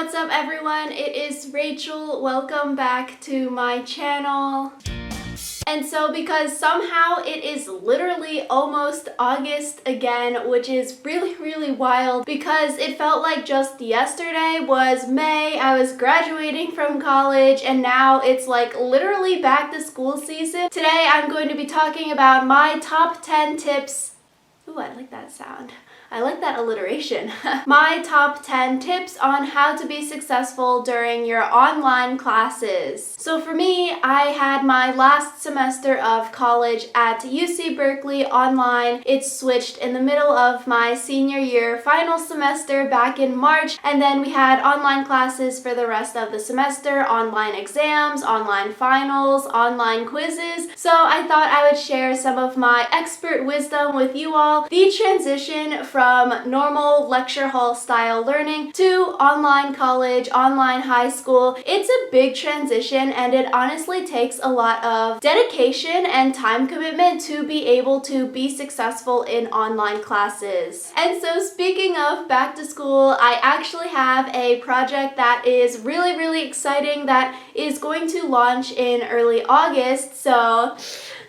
what's up everyone? It is Rachel. Welcome back to my channel. And so because somehow it is literally almost August again, which is really wild because it felt like just yesterday was May, I was graduating from college, and now it's like literally back to school season. Today I'm going to be talking about my top 10 tips. Ooh, I like that sound. I like that alliteration. My top 10 tips on how to be successful during your online classes. So for me, I had my last semester of college at UC Berkeley online. It switched in the middle of my senior year final semester back in March, and then we had online classes for the rest of the semester, online exams, online finals, online quizzes. So I thought I would share some of my expert wisdom with you all. The transition from normal lecture hall style learning to online college, online high school, it's a big transition, and it honestly takes a lot of dedication and time commitment to be able to be successful in online classes. And so speaking of back to school, I actually have a project that is really exciting that is going to launch in early August, so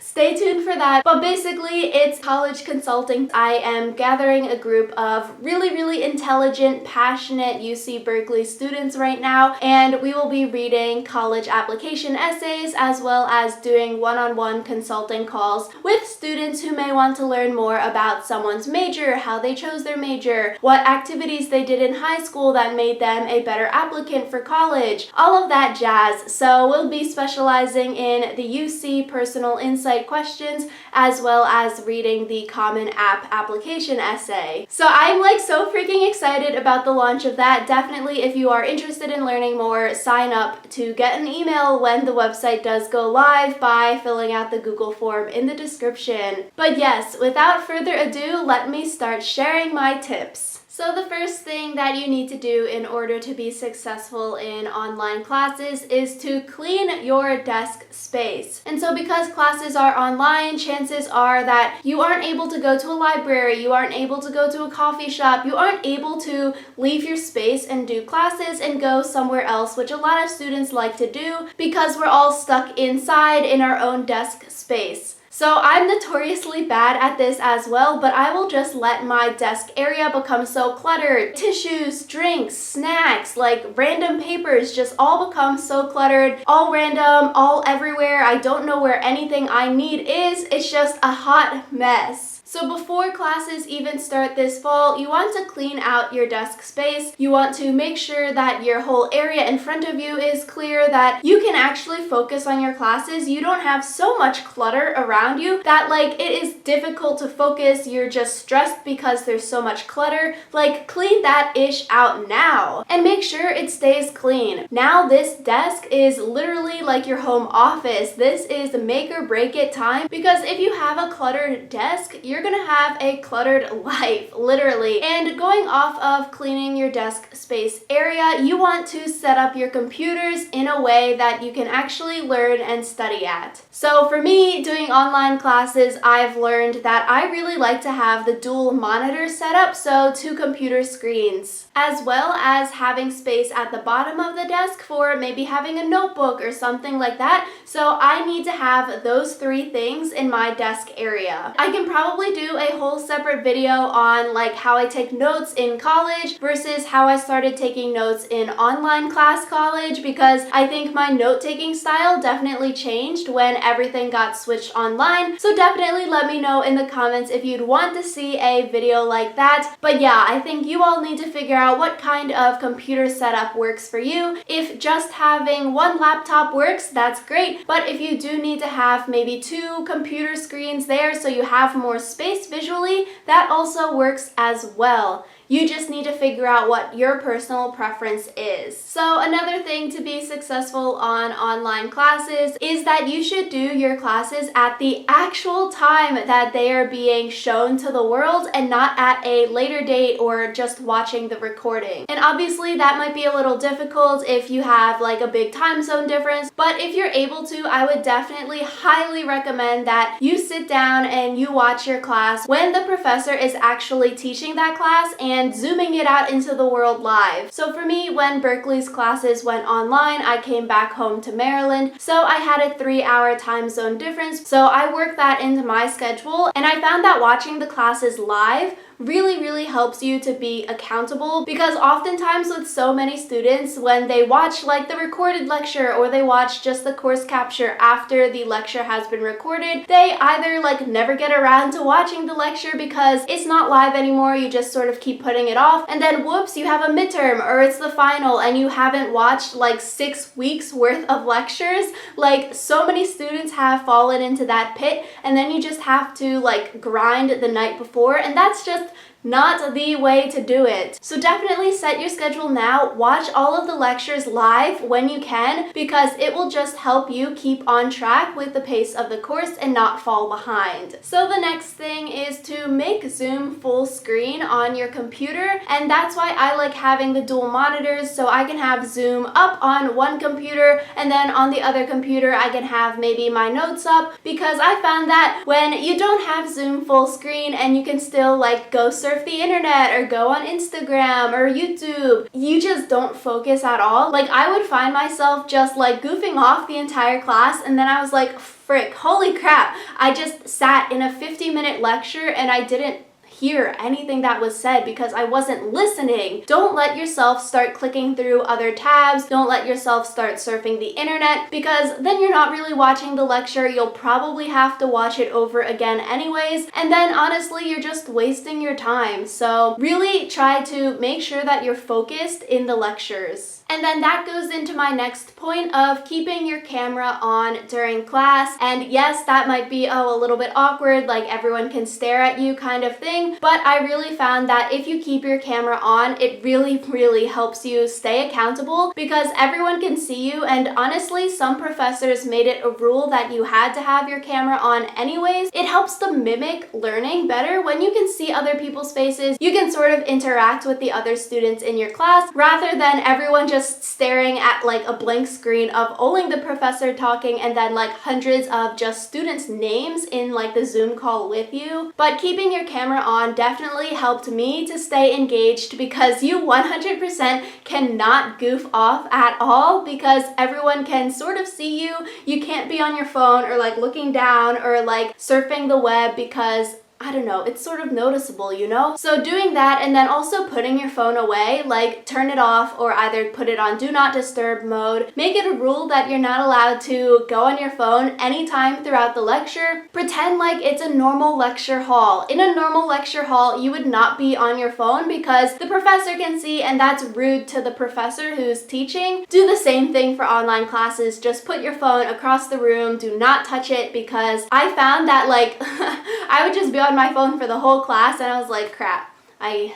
stay tuned for that. But basically, it's college consulting. I am gathering a group of really intelligent, passionate UC Berkeley students right now, and we will be reading college application essays as well as doing one-on-one consulting calls with students who may want to learn more about someone's major, how they chose their major, what activities they did in high school that made them a better applicant for college, all of that jazz. So we'll be specializing in the UC Personal Insight questions as well as reading the Common App application essay. So I'm like so freaking excited about the launch of that. Definitely, if you are interested in learning more, sign up to get an email when the website does go live by filling out the Google form in the description. But yes, without further ado, let me start sharing my tips. So the first thing that you need to do in order to be successful in online classes is to clean your desk space. And so because classes are online, chances are that you aren't able to go to a library, you aren't able to go to a coffee shop, you aren't able to leave your space and do classes and go somewhere else, which a lot of students like to do because we're all stuck inside in our own desk space. So I'm notoriously bad at this as well, but I will just let my desk area become so cluttered. Tissues, drinks, snacks, like random papers just all become so cluttered, all random, all everywhere. I don't know where anything I need is. It's just a hot mess. So before classes even start this fall, you want to clean out your desk space. You want to make sure that your whole area in front of you is clear, that you can actually focus on your classes. You don't have so much clutter around you that like it is difficult to focus. You're just stressed because there's so much clutter. Like clean that ish out now and make sure it stays clean. Now this desk is literally like your home office. This is the make or break it time, because if you have a cluttered desk, you're gonna have a cluttered life, literally. And going off of cleaning your desk space area, you want to set up your computers in a way that you can actually learn and study at. So for me, doing online classes, I've learned that I really like to have the dual monitor setup, so 2 computer screens, as well as having space at the bottom of the desk for maybe having a notebook or something like that. So I need to have those 3 things in my desk area. I can probably do a whole separate video on like how I take notes in college versus how I started taking notes in online class college, because I think my note-taking style definitely changed when everything got switched online. So definitely let me know in the comments if you'd want to see a video like that. But yeah, I think you all need to figure out what kind of computer setup works for you. If just having 1 laptop works, that's great. But if you do need to have maybe 2 computer screens there so you have more space visually, that also works as well. You just need to figure out what your personal preference is. So another thing to be successful on online classes is that you should do your classes at the actual time that they are being shown to the world and not at a later date or just watching the recording. And obviously that might be a little difficult if you have like a big time zone difference, but if you're able to, I would definitely highly recommend that you sit down and you watch your class when the professor is actually teaching that class and and zooming it out into the world live. So for me, when Berkeley's classes went online, I came back home to Maryland, so I had a 3-hour time zone difference. So I worked that into my schedule, and I found that watching the classes live really helps you to be accountable, because oftentimes with so many students, when they watch like the recorded lecture or they watch just the course capture after the lecture has been recorded, they either like never get around to watching the lecture because it's not live anymore, you just sort of keep putting it off, and then whoops, you have a midterm or it's the final and you haven't watched like 6 weeks worth of lectures. Like, so many students have fallen into that pit, and then you just have to like grind the night before, and that's just not the way to do it. So definitely set your schedule now, watch all of the lectures live when you can, because it will just help you keep on track with the pace of the course and not fall behind. So the next thing is to make Zoom full screen on your computer, and that's why I like having the dual monitors, so I can have Zoom up on one computer and then on the other computer I can have maybe my notes up, because I found that when you don't have Zoom full screen and you can still like go surf the internet or go on Instagram or YouTube, you just don't focus at all. Like, I would find myself just like goofing off the entire class, and then I was like, frick, holy crap, I just sat in a 50-minute lecture and I didn't hear anything that was said because I wasn't listening. Don't let yourself start clicking through other tabs. Don't let yourself start surfing the internet, because then you're not really watching the lecture. You'll probably have to watch it over again anyways, and then honestly you're just wasting your time. So really try to make sure that you're focused in the lectures. And then that goes into my next point of keeping your camera on during class. And yes, that might be a little bit awkward, like everyone can stare at you kind of thing, but I really found that if you keep your camera on, it really helps you stay accountable, because everyone can see you, and honestly, some professors made it a rule that you had to have your camera on anyways. It helps to mimic learning better. When you can see other people's faces, you can sort of interact with the other students in your class, rather than everyone just staring at like a blank screen of only the professor talking and then like hundreds of just students' names in like the Zoom call with you. But keeping your camera on definitely helped me to stay engaged, because you 100% cannot goof off at all, because everyone can sort of see you. You can't be on your phone or like looking down or like surfing the web, because I don't know, it's sort of noticeable, you know? So doing that, and then also putting your phone away, like turn it off or either put it on do not disturb mode. Make it a rule that you're not allowed to go on your phone anytime throughout the lecture. Pretend like it's a normal lecture hall. In a normal lecture hall, you would not be on your phone because the professor can see, and that's rude to the professor who's teaching. Do the same thing for online classes. Just put your phone across the room, do not touch it, because I found that like I would just be on my phone for the whole class, and I was like, crap, I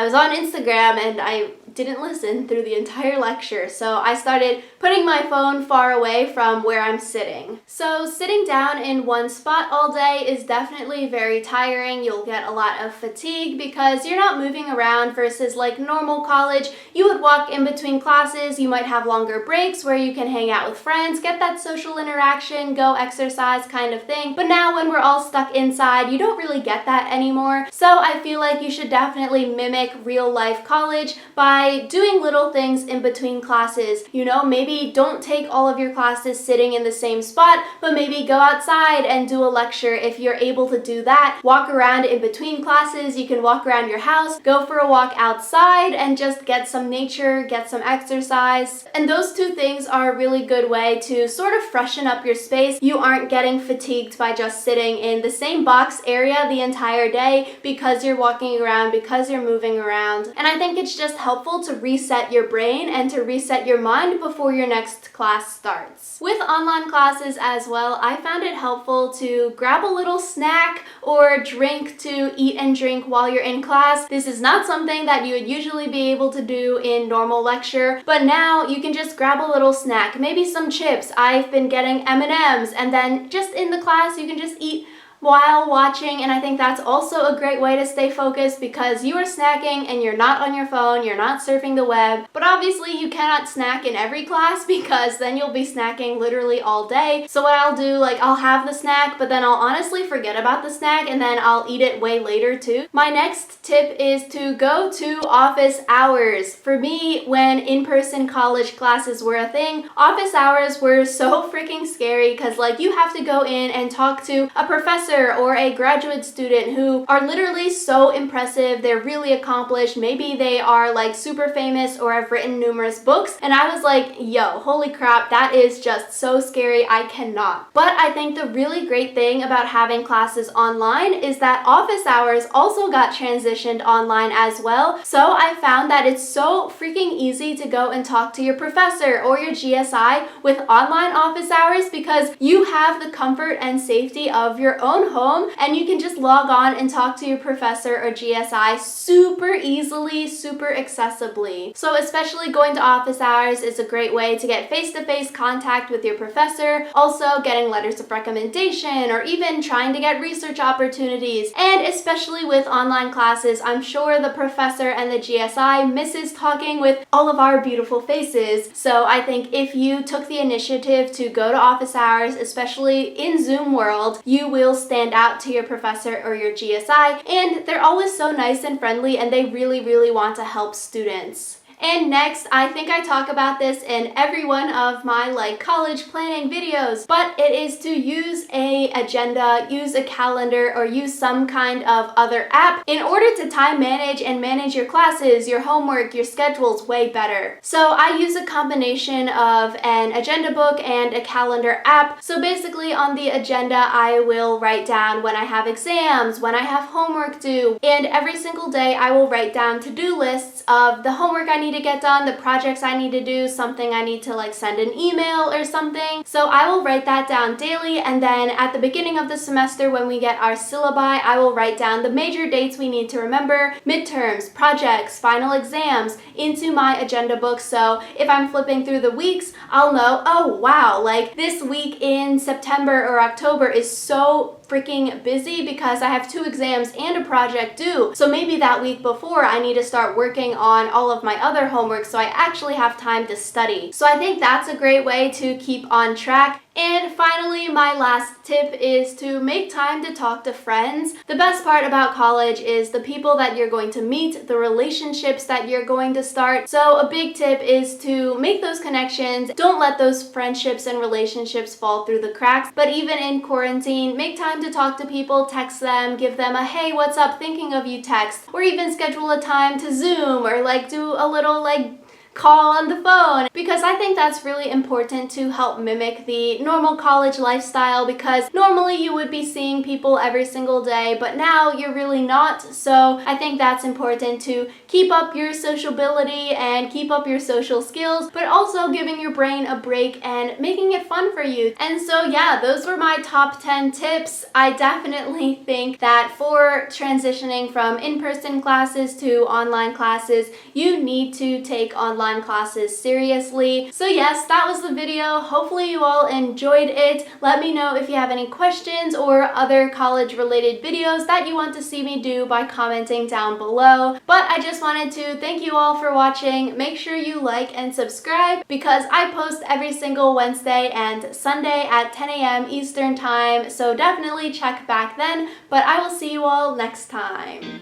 was on Instagram and I didn't listen through the entire lecture, so I started putting my phone far away from where I'm sitting. So sitting down in one spot all day is definitely very tiring. You'll get a lot of fatigue because you're not moving around, versus like normal college. You would walk in between classes, you might have longer breaks where you can hang out with friends, get that social interaction, go exercise kind of thing. But now when we're all stuck inside, you don't really get that anymore. So I feel like you should definitely mimic real life college by doing little things in between classes. You know, maybe don't take all of your classes sitting in the same spot, but maybe go outside and do a lecture if you're able to do that. Walk around in between classes. You can walk around your house, go for a walk outside, and just get some nature, get some exercise. And those two things are a really good way to sort of freshen up your space. You aren't getting fatigued by just sitting in the same box area the entire day because you're walking around, because you're moving around. And I think it's just helpful to reset your brain and to reset your mind before your next class starts. With online classes as well, I found it helpful to grab a little snack or drink to eat and drink while you're in class. This is not something that you would usually be able to do in normal lecture, but now you can just grab a little snack, maybe some chips. I've been getting M&Ms, and then just in the class you can just eat while watching, and I think that's also a great way to stay focused because you are snacking and you're not on your phone, you're not surfing the web. But obviously you cannot snack in every class because then you'll be snacking literally all day. So what I'll do, like, I'll have the snack, but then I'll honestly forget about the snack and then I'll eat it way later too. My next tip is to go to office hours. For me, when in-person college classes were a thing, office hours were so freaking scary because, like, you have to go in and talk to a professor or a graduate student who are literally so impressive. They're really accomplished. Maybe they are like super famous or have written numerous books. And I was like, yo, holy crap, that is just so scary. I cannot. But I think the really great thing about having classes online is that office hours also got transitioned online as well. So I found that it's so freaking easy to go and talk to your professor or your GSI with online office hours because you have the comfort and safety of your own home and you can just log on and talk to your professor or GSI super easily, super accessibly. So especially going to office hours is a great way to get face-to-face contact with your professor, also getting letters of recommendation or even trying to get research opportunities. And especially with online classes, I'm sure the professor and the GSI misses talking with all of our beautiful faces. So I think if you took the initiative to go to office hours, especially in Zoom world, you will stand out to your professor or your GSI, and they're always so nice and friendly and they really want to help students. And next, I think I talk about this in every one of my like college planning videos, but it is to use a agenda, use a calendar, or use some kind of other app in order to time manage and manage your classes, your homework, your schedules way better. So I use a combination of an agenda book and a calendar app. So basically on the agenda, I will write down when I have exams, when I have homework due, and every single day I will write down to-do lists of the homework I need to get done, the projects I need to do, something I need to like send an email or something. So I will write that down daily, and then at the beginning of the semester when we get our syllabi, I will write down the major dates we need to remember, midterms, projects, final exams, into my agenda book. So if I'm flipping through the weeks, I'll know, oh wow, like this week in September or October is so freaking busy because I have 2 exams and a project due. So maybe that week before I need to start working on all of my other homework so I actually have time to study. So I think that's a great way to keep on track. And finally, my last tip is to make time to talk to friends. The best part about college is the people that you're going to meet, the relationships that you're going to start. So a big tip is to make those connections. Don't let those friendships and relationships fall through the cracks. But even in quarantine, make time to talk to people, text them, give them a hey, what's up, thinking of you text, or even schedule a time to Zoom or like do a little like call on the phone, because I think that's really important to help mimic the normal college lifestyle, because normally you would be seeing people every single day, but now you're really not. So I think that's important to keep up your sociability and keep up your social skills, but also giving your brain a break and making it fun for you. And so yeah, those were my top 10 tips. I definitely think that for transitioning from in-person classes to online classes, you need to take online classes seriously. So yes, that was the video. Hopefully you all enjoyed it. Let me know if you have any questions or other college related videos that you want to see me do by commenting down below. But I just wanted to thank you all for watching. Make sure you like and subscribe because I post every single Wednesday and Sunday at 10 a.m. Eastern time. So definitely check back then, but I will see you all next time.